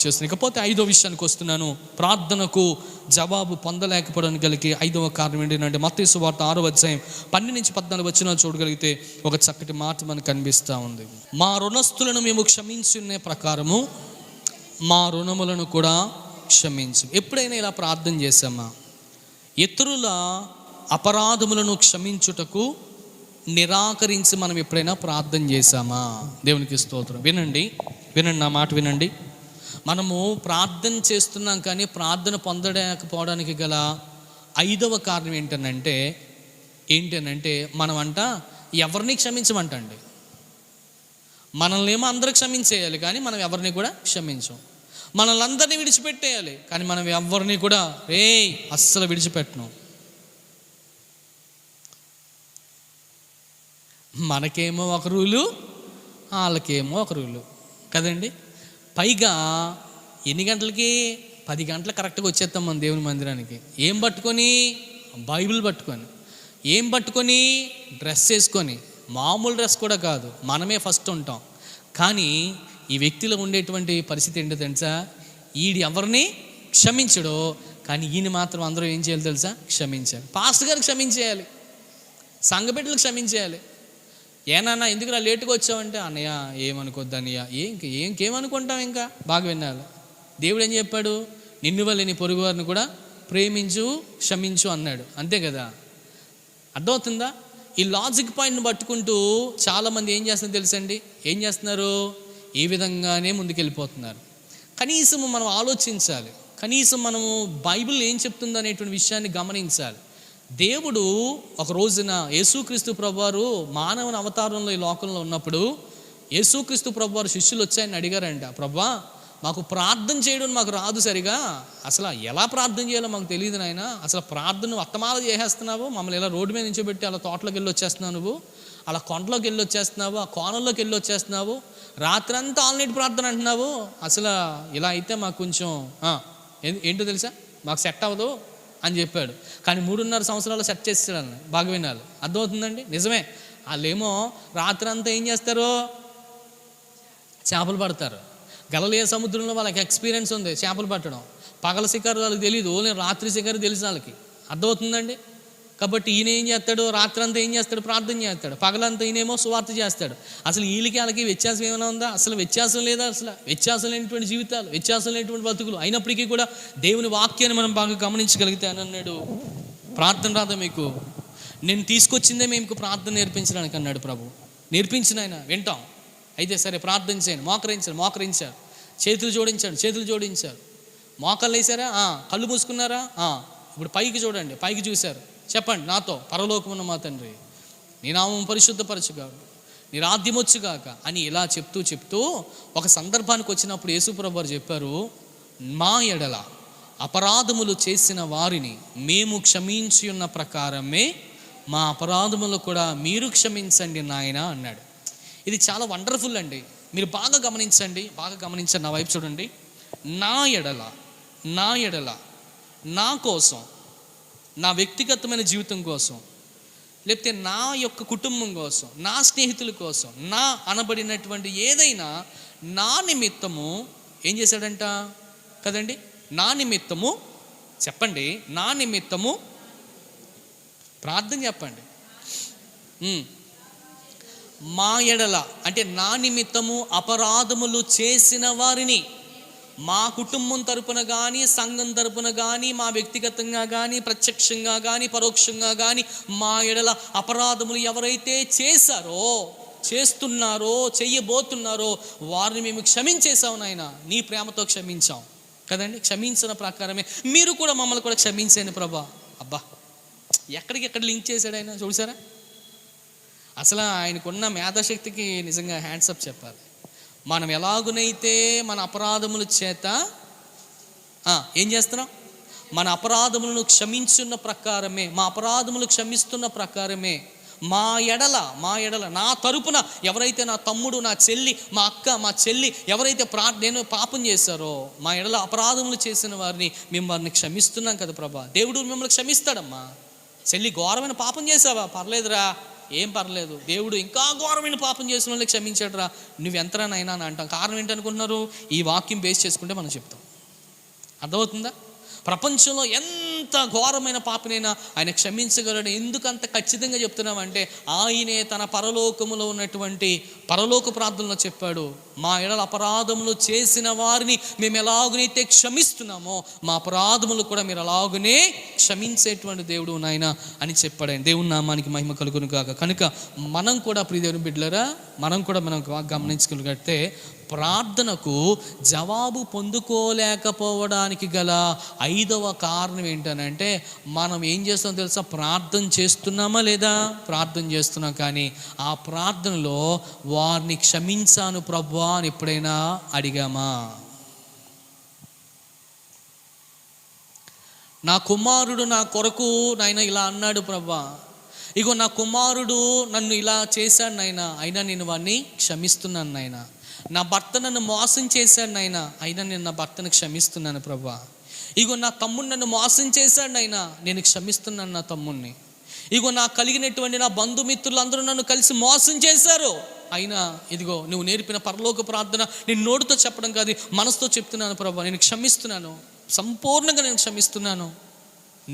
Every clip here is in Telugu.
చేస్తున్నాను. ఇకపోతే 5వ విషయానికి వస్తున్నాను. ప్రార్థనకు జవాబు పొందలేకపోవడానికి కలిగి 5వ కారణం ఏంటంటే మత్తయి సువార్త 6వ అధ్యాయం 12-14 వచనాలు చూడగలిగితే ఒక చక్కటి మాట మనకు కనిపిస్తూ ఉంది. మా రుణస్థులను మేము క్షమించునే ప్రకారము మా రుణములను కూడా క్షమించు. ఎప్పుడైనా ఇలా ప్రార్థన చేశామా? ఇతరుల అపరాధములను క్షమించుటకు నిరాకరించి మనం ఎప్పుడైనా ప్రార్థన చేశామా? దేవునికి స్తోత్రం. వినండి నా మాట వినండి. మనము ప్రార్థన చేస్తున్నాం, కానీ ప్రార్థన పొందలేకపోవడానికి గల 5వ కారణం ఏంటనంటే మనమంట ఎవరిని క్షమించమంటండి. మనల్ని ఏమో అందరూ క్షమించేయాలి, కానీ మనం ఎవరిని కూడా క్షమించం. మనల్ని అందరినీ విడిచిపెట్టేయాలి, కానీ మనం ఎవరిని కూడా అస్సలు విడిచిపెట్టను. మనకేమో ఒక రూలు, వాళ్ళకేమో ఒక రూలు కదండి. పైగా ఎన్ని గంటలకి? 10 గంటలు కరెక్ట్గా వచ్చేస్తాం మన దేవుని మందిరానికి. ఏం పట్టుకొని? బైబిల్ పట్టుకొని. ఏం పట్టుకొని? డ్రెస్ వేసుకొని. మామూలు డ్రెస్ కూడా కాదు, మనమే ఫస్ట్ ఉంటాం. కానీ ఈ వ్యక్తిలో ఉండేటువంటి పరిస్థితి ఏంటో తెలుసా? ఈడు ఎవరిని క్షమించడో, కానీ ఈయన మాత్రం అందరూ ఏం చేయాలి తెలుసా? క్షమించాలి. పాస్టర్ గారికి క్షమించేయాలి, సంఘ బిడ్డలకు క్షమించేయాలి. ఏనన్నా ఎందుకు లేటుగా వచ్చావంటే, అన్నయ్య ఏమనుకోద్దు అన్నయ్య. ఇంకేమనుకుంటాం? ఇంకా బాగా వినాలి. దేవుడు ఏం చెప్పాడు? నిన్ను వల్ల నీ పొరుగు వారిని కూడా ప్రేమించు, క్షమించు అన్నాడు. అంతే కదా? అర్థమవుతుందా? ఈ లాజిక్ పాయింట్ని పట్టుకుంటూ చాలామంది ఏం చేస్తున్నారు తెలుసండి? ఏం చేస్తున్నారు? ఈ విధంగానే ముందుకెళ్ళిపోతున్నారు. కనీసం మనం ఆలోచించాలి, కనీసం మనము బైబిల్ ఏం చెప్తుందో అనేటువంటి విషయాన్ని గమనించాలి. దేవుడు ఒక రోజున యేసుక్రీస్తు ప్రభువారు మానవుని అవతారంలో ఈ లోకంలో ఉన్నప్పుడు యేసుక్రీస్తు ప్రభువారు శిష్యులు వచ్చి ఆయన అడిగారంట, ప్రభువా మాకు ప్రార్థన చేయడం మాకు రాదు సరిగా, అసలు ఎలా ప్రార్థన చేయాలో మాకు తెలియదు నాయన. అసలు ప్రార్థన అత్తమాల చేసేస్తున్నావు, మమ్మల్ని ఇలా రోడ్డు మీద నించోబెట్టి అలా తోటలోకి వెళ్ళి వచ్చేస్తున్నావు, నువ్వు అలా కొండలోకి వెళ్ళి వచ్చేస్తున్నావు, ఆ కోణంలోకి వెళ్ళి వచ్చేస్తున్నావు, రాత్రంతా ఆల్ నైట్ ప్రార్థన అంటున్నావు. అసలు ఇలా అయితే మాకు కొంచెం ఏంటో తెలుసా, మాకు సెట్ అవ్వదు అని చెప్పాడు. కానీ 3.5 సంవత్సరాలు సెట్ చేసేసాడని. బాగా వినాలి. అర్థమవుతుందండి? నిజమే. వాళ్ళేమో రాత్రంతా ఏం చేస్తారు? చేపలు పడతారు. గలిలయ సముద్రంలో వాళ్ళకి ఎక్స్పీరియన్స్ ఉంది చేపలు పట్టడం. పగల శిఖరు వాళ్ళకి తెలియదు, ఓన్లీ రాత్రి శిఖరు తెలుసు వాళ్ళకి. అర్థమవుతుందండి? కాబట్టి ఈయన ఏం చేస్తాడు? రాత్రంతా ఏం చేస్తాడు? ప్రార్థన చేస్తాడు. పగలంతా ఈయనేమో సువార్త చేస్తాడు. అసలు వీళ్ళకి వాళ్ళకి వ్యత్యాసం ఏమైనా ఉందా? అసలు వ్యత్యాసం లేదా? అసలు వ్యత్యాసం లేనటువంటి జీవితాలు, వ్యత్యాసం లేనటువంటి బతుకులు. అయినప్పటికీ కూడా దేవుని వాక్యాన్ని మనం బాగా గమనించగలిగితే అని అన్నాడు, ప్రార్థన రాదా మీకు? నేను తీసుకొచ్చిందే మీకు ప్రార్థన నేర్పించడానికి అన్నాడు ప్రభు. నేర్పించిన ఆయన వింటాం. అయితే సరే ప్రార్థన చేయండి. మోకరించారు, చేతులు జోడించారు. మోకాళ్ళు వేసారా? కళ్ళు మూసుకున్నారా? ఇప్పుడు పైకి చూడండి, పైకి చూశారు. చెప్పండి నాతో, పరలోకమున్న మా తండ్రి, నీ నామం పరిశుద్ధపరచుగాక, నీ రాజ్యమొచ్చుగాక అని ఇలా చెప్తూ ఒక సందర్భానికి వచ్చినప్పుడు యేసుప్రభు వారు చెప్పారు, మా ఎడల అపరాధములు చేసిన వారిని మేము క్షమించి ఉన్న ప్రకారమే మా అపరాధములు కూడా మీరు క్షమించండి నాయన అన్నాడు. ఇది చాలా వండర్ఫుల్ అండి. మీరు బాగా గమనించండి. నా వైపు చూడండి. నా ఎడల నా కోసం, నా వ్యక్తిగతమైన జీవితం కోసం, లేకపోతే నా యొక్క కుటుంబం కోసం, నా స్నేహితుల కోసం, నా అనబడినటువంటి ఏదైనా నా నిమిత్తము ఏం చేశాడంట కదండి? నా నిమిత్తము చెప్పండి, నా నిమిత్తము ప్రార్థన చెప్పండి. మా ఎడల అంటే నా నిమిత్తము అపరాధములు చేసిన వారిని, మా కుటుంబం తరపున కానీ, సంఘం తరపున కానీ, మా వ్యక్తిగతంగా కానీ, ప్రత్యక్షంగా కానీ, పరోక్షంగా కానీ మా ఎడల అపరాధములు ఎవరైతే చేస్తున్నారో చెయ్యబోతున్నారో వారిని మేము క్షమించేసాం నాయన, నీ ప్రేమతో క్షమించాం కదండి. క్షమించిన ప్రకారమే మీరు కూడా మమ్మల్ని కూడా క్షమించండి ప్రభా. అబ్బా, ఎక్కడికెక్కడ లింక్ చేశాడు ఆయన చూసారా? అసలు ఆయనకున్న మేధాశక్తికి నిజంగా హ్యాండ్సప్ చెప్పాలి. మనం ఎలాగునైతే మన అపరాధముల చేత ఏం చేస్తున్నాం? మన అపరాధములను క్షమించున్న ప్రకారమే, మా అపరాధములు క్షమిస్తున్న ప్రకారమే మా ఎడల నా తరపున ఎవరైతే నా తమ్ముడు, నా చెల్లి, మా అక్క, మా చెల్లి ఎవరైతే నేను పాపం చేశారో మా ఎడల అపరాధములు చేసిన వారిని మేము వారిని క్షమిస్తున్నాం కదా ప్రభా. దేవుడు మిమ్మల్ని క్షమిస్తాడమ్మా. చెల్లి ఘోరమైన పాపం చేసావా? పర్లేదురా, ఏం పర్లేదు, దేవుడు ఇంకా ఘోరమైన పాపం చేసిన వాళ్ళకి క్షమించాడురా, నువ్వెంతరా నైనా అని అంటాం. కారణం ఏంటనుకుంటున్నారు? ఈ వాక్యం బేస్ చేసుకుంటే మనం చెప్తాం. అర్థమవుతుందా? ప్రపంచంలో ఎంత ఘోరమైన పాపనైనా ఆయన క్షమించగలడు. ఎందుకు అంత ఖచ్చితంగా చెప్తున్నామంటే ఆయనే తన పరలోకములో ఉన్నటువంటి పరలోక ప్రార్థనలో చెప్పాడు, మా ఎడల అపరాధములు చేసిన వారిని మేము ఎలాగునైతే క్షమిస్తున్నామో మా అపరాధములు కూడా మీరు అలాగునే క్షమించేటువంటి దేవుడు నాయన అని చెప్పాడు ఆయన. దేవుని నామానికి మహిమ కలుగును గాక. కనుక మనం కూడా ప్రియ దేవుని బిడ్డలారా, మనం గమనించగలిగితే ప్రార్థనకు జవాబు పొందుకోలేకపోవడానికి గల 5వ కారణం ఏంటనంటే, మనం ఏం చేస్తామో తెలుసా? ప్రార్థన చేస్తున్నామా లేదా? ప్రార్థన చేస్తున్నాం, కానీ ఆ ప్రార్థనలో వారిని క్షమించాను ప్రభువా అని ఎప్పుడైనా అడిగామా? నా కుమారుడు నా కొరకు నాయన ఇలా అన్నాడు ప్రభువా, ఇగో నా కుమారుడు నన్ను ఇలా చేశాడు నాయన, అయినా నేను వాడిని క్షమిస్తున్నాను నాయన. నా భర్త నన్ను మోసం చేశాడు నాయన, అయినా నేను నా భర్తను క్షమిస్తున్నాను ప్రభువా. ఇగో నా తమ్ముడు నన్ను మోసం చేశాడు నాయన, నేను క్షమిస్తున్నాను నా తమ్ముడిని. ఇగో నాకు కలిగినటువంటి నా బంధుమిత్రులు అందరూ నన్ను కలిసి మోసం చేశారు, అయినా ఇదిగో నువ్వు నేర్పిన పరలోక ప్రార్థన నేను నోటితో చెప్పడం కాదు, మనసుతో చెప్తున్నాను ప్రభువా, నేను క్షమిస్తున్నాను, సంపూర్ణంగా నేను క్షమిస్తున్నాను.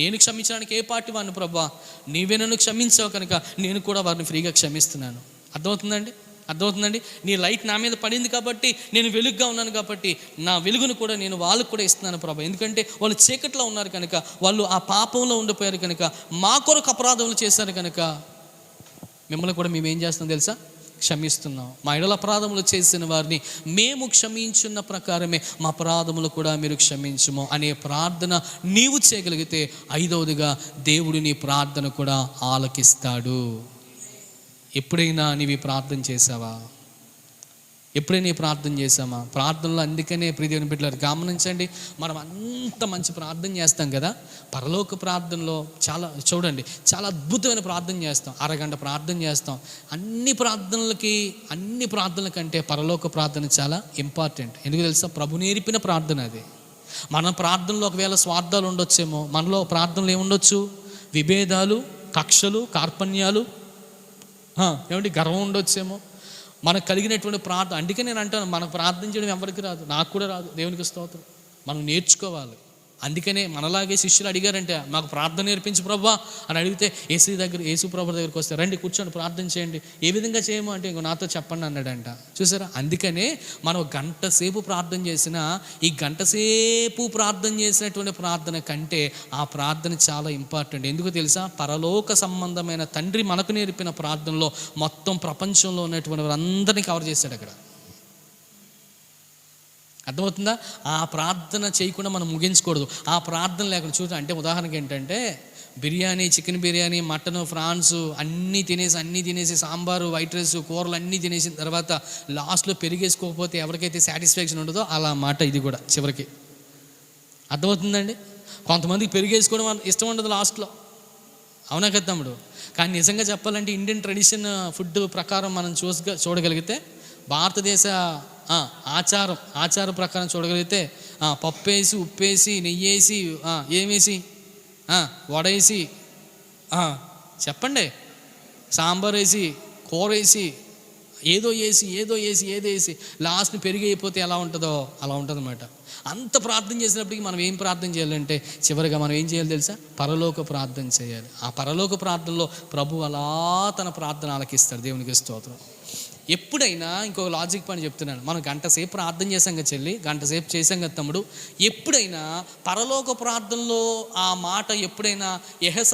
నేను క్షమించడానికి ఏ పార్టీ వాడిని ప్రభువా? నీవే నన్ను క్షమించావు కనుక నేను కూడా వారిని ఫ్రీగా క్షమిస్తున్నాను. అర్థమవుతుందండి? నీ లైట్ నా మీద పడింది కాబట్టి, నేను వెలుగుగా ఉన్నాను కాబట్టి నా వెలుగును కూడా నేను వాళ్ళకు కూడా ఇస్తున్నాను ప్రభా. ఎందుకంటే వాళ్ళు చీకట్లో ఉన్నారు కనుక, వాళ్ళు ఆ పాపంలో ఉండిపోయారు కనుక, మా కొరకు అపరాధములు చేశారు కనుక మిమ్మల్ని కూడా మేము ఏం చేస్తాం తెలుసా? క్షమిస్తున్నాం. మా ఎడల అపరాధములు చేసిన వారిని మేము క్షమించున్న ప్రకారమే మా అపరాధములు కూడా మీరు క్షమించుము అనే ప్రార్థన నీవు చేయగలిగితే 5వదిగా దేవుడు నీ ప్రార్థన కూడా ఆలకిస్తాడు. ఎప్పుడైనా నీవి ప్రార్థన చేసావా? ఎప్పుడైనా ప్రార్థన చేసామా? ప్రార్థనలో అందుకనే ప్రియ దేవుని బిడ్డలారా గమనించండి, మనం అంత మంచి ప్రార్థన చేస్తాం కదా, పరలోక ప్రార్థనలో చాలా అద్భుతమైన ప్రార్థన చేస్తాం. అరగంట ప్రార్థన చేస్తాం. అన్ని ప్రార్థనల కంటే పరలోక ప్రార్థన చాలా ఇంపార్టెంట్. ఎందుకు తెలుసా? ప్రభు నేర్పిన ప్రార్థన అది. మన ప్రార్థనలో ఒకవేళ స్వార్థాలు ఉండొచ్చేమో, మనలో ప్రార్థనలు ఏముండొచ్చు? విభేదాలు, కక్షలు, కార్పణ్యాలు, గర్వం ఉండొచ్చేమో. మనకు కలిగినటువంటి ప్రార్థన, అందుకే నేను అంటాను, మనకు ప్రార్థన చేయడం ఎవరికి రాదు, నాకు కూడా రాదు. దేవునికి స్తోత్రం. మనం నేర్చుకోవాలి. అందుకనే మనలాగే శిష్యులు అడిగారంటే, మాకు ప్రార్థన నేర్పించు ప్రభువా అని అడిగితే యేసు ప్రభు దగ్గరికి వస్తే, రండి కూర్చొని ప్రార్థన చేయండి. ఏ విధంగా చేయము అంటే, ఇంకో నాతో చెప్పండి అన్నాడంట. చూసారా? అందుకనే మనం గంట సేపు ప్రార్థన చేసినా, ఈ గంట సేపు ప్రార్థన చేసినటువంటి ప్రార్థన కంటే ఆ ప్రార్థన చాలా ఇంపార్టెంట్. ఎందుకు తెలుసా? పరలోక సంబంధమైన తండ్రి మనకు నేర్పిన ప్రార్థనలో మొత్తం ప్రపంచంలో ఉన్నటువంటి వారందరినీ కవర్ చేశాడు అక్కడ. అర్థమవుతుందా? ఆ ప్రార్థన చేయకుండా మనం ముగించకూడదు. ఆ ప్రార్థన లేకుండా చూద్దాం. అంటే ఉదాహరణకి ఏంటంటే, biryani, chicken biryani, mutton, prawns అన్నీ తినేసి సాంబారు, వైట్ రైస్, కూరలు అన్నీ తినేసిన తర్వాత లాస్ట్లో పెరిగేసుకోకపోతే ఎవరికైతే సాటిస్ఫాక్షన్ ఉండదో అలా మాట ఇది కూడా చివరికి. అర్థమవుతుందండి? కొంతమందికి పెరిగేసుకోవడం ఇష్టం ఉండదు లాస్ట్లో, అవునా కదా తమ్ముడు? కానీ నిజంగా చెప్పాలంటే ఇండియన్ ట్రెడిషన్ ఫుడ్ ప్రకారం మనం చూడగలిగితే, భారతదేశ ఆచార ప్రకారం చూడగలిగితే, పప్పేసి, ఉప్పేసి, నెయ్యేసి, ఏమేసి, వడేసి, చెప్పండి, సాంబార్ వేసి, కూర వేసి, ఏదో వేసి లాస్ట్ని పెరిగి అయిపోతే ఎలా ఉంటుందో అలా ఉంటుంది అన్నమాట. అంత ప్రార్థన చేసినప్పటికీ మనం ఏం ప్రార్థన చేయాలంటే, చివరిగా మనం ఏం చేయాలి తెలుసా? పరలోక ప్రార్థన చేయాలి. ఆ పరలోక ప్రార్థనలో ప్రభు అలా తన ప్రార్థన ఆలకిస్తాడు. దేవునికి స్తోత్రం. ఎప్పుడైనా ఇంకొక లాజిక్ పని చెప్తున్నాను, మనం గంట సేపు ప్రార్థన చేసాం కదా చెల్లి, గంట సేపు చేసాం కదా తమ్ముడు, ఎప్పుడైనా పరలోక ప్రార్థనలో ఆ మాట ఎప్పుడైనా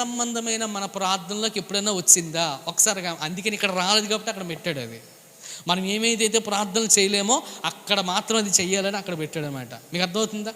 సంబంధమైన మన ప్రార్థనలోకి ఎప్పుడైనా వచ్చిందా? ఒకసారి. అందుకని ఇక్కడ రాలేదు కాబట్టి అక్కడ పెట్టాడు. అది మనం ఏమైతే ప్రార్థనలు చేయలేమో అక్కడ మాత్రం అది చెయ్యాలని అక్కడ పెట్టాడు అన్నమాట. మీకు అర్థమవుతుందా?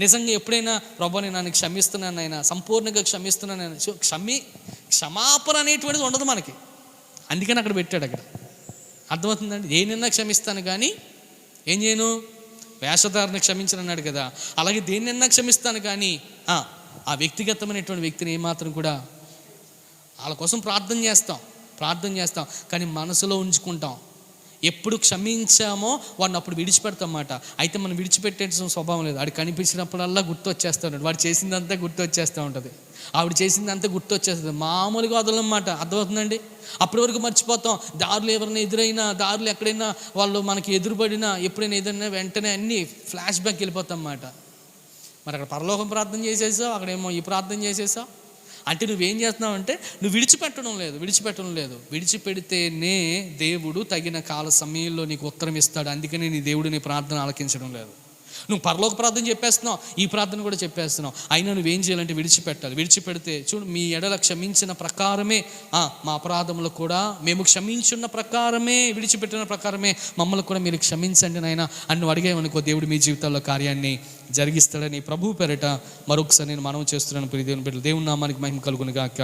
నిజంగా ఎప్పుడైనా ప్రభు నేను నన్ను క్షమిస్తున్నాను ఆయన, సంపూర్ణంగా క్షమిస్తున్నాను ఆయన, క్షమాపణ అనేటువంటిది ఉండదు మనకి, అందుకని అక్కడ పెట్టాడు. అక్కడ అర్థమవుతుందండి? దేనిన్నా క్షమిస్తాను కానీ ఏం చేయను? వేషధారణ క్షమించను అన్నాడు కదా, అలాగే దేనిన్నా క్షమిస్తాను కానీ ఆ వ్యక్తిగతమైనటువంటి వ్యక్తిని ఏమాత్రం కూడా, వాళ్ళ కోసం ప్రార్థన చేస్తాం కానీ మనసులో ఉంచుకుంటాం. ఎప్పుడు క్షమించామో వాడిని అప్పుడు విడిచిపెడతామన్నమాట. అయితే మనం విడిచిపెట్టే స్వభావం లేదు. వాడు కనిపించినప్పుడల్లా గుర్తు వచ్చేస్తూ ఉంటాడు. వాడు చేసిందంతా గుర్తు వచ్చేస్తూ ఉంటుంది, ఆవిడ చేసిందంతా గుర్తు వచ్చేస్తుంది. మామూలుగా వదలన్నమాట. అర్థమవుతుందండి? అప్పటి వరకు మర్చిపోతాం. దారులు ఎవరైనా ఎదురైనా, దారులు ఎక్కడైనా వాళ్ళు మనకి ఎదురుపడినా, ఎప్పుడైనా ఏదైనా వెంటనే అన్నీ ఫ్లాష్ బ్యాక్ వెళ్ళిపోతాం అన్నమాట. మరి అక్కడ పరలోకం ప్రార్థన చేసేసావు, అక్కడేమో ఈ ప్రార్థన చేసేసావు. అంటే నువ్వేం చేస్తున్నావు అంటే నువ్వు విడిచిపెట్టడం లేదు. విడిచిపెడితేనే దేవుడు తగిన కాల సమయంలో నీకు ఉత్తరం ఇస్తాడు. అందుకని నీ దేవుడు నీ ప్రార్థన ఆలకించడం లేదు. నువ్వు పరలోక ప్రార్థన చెప్పేస్తున్నావు, ఈ ప్రార్థన కూడా చెప్పేస్తున్నావు. అయినా నువ్వేం చేయాలంటే విడిచిపెట్టాలి. విడిచిపెడితే చూడు, మీ ఎడల క్షమించిన ప్రకారమే మా అపరాధములు కూడా మేము క్షమించున్న ప్రకారమే, విడిచిపెట్టిన ప్రకారమే మమ్మల్ని కూడా మీరు క్షమించండి నాయన అని నువ్వు అడిగావనుకో, దేవుడు మీ జీవితాల్లో కార్యాన్ని జరిగిస్తాడని ప్రభు పేరిట మరొకసారి నేను మనవి చేస్తున్నాను. ప్రియ దేవుని బిడ్డలు, దేవుని నామానికి మహిమ కలుగును గాక.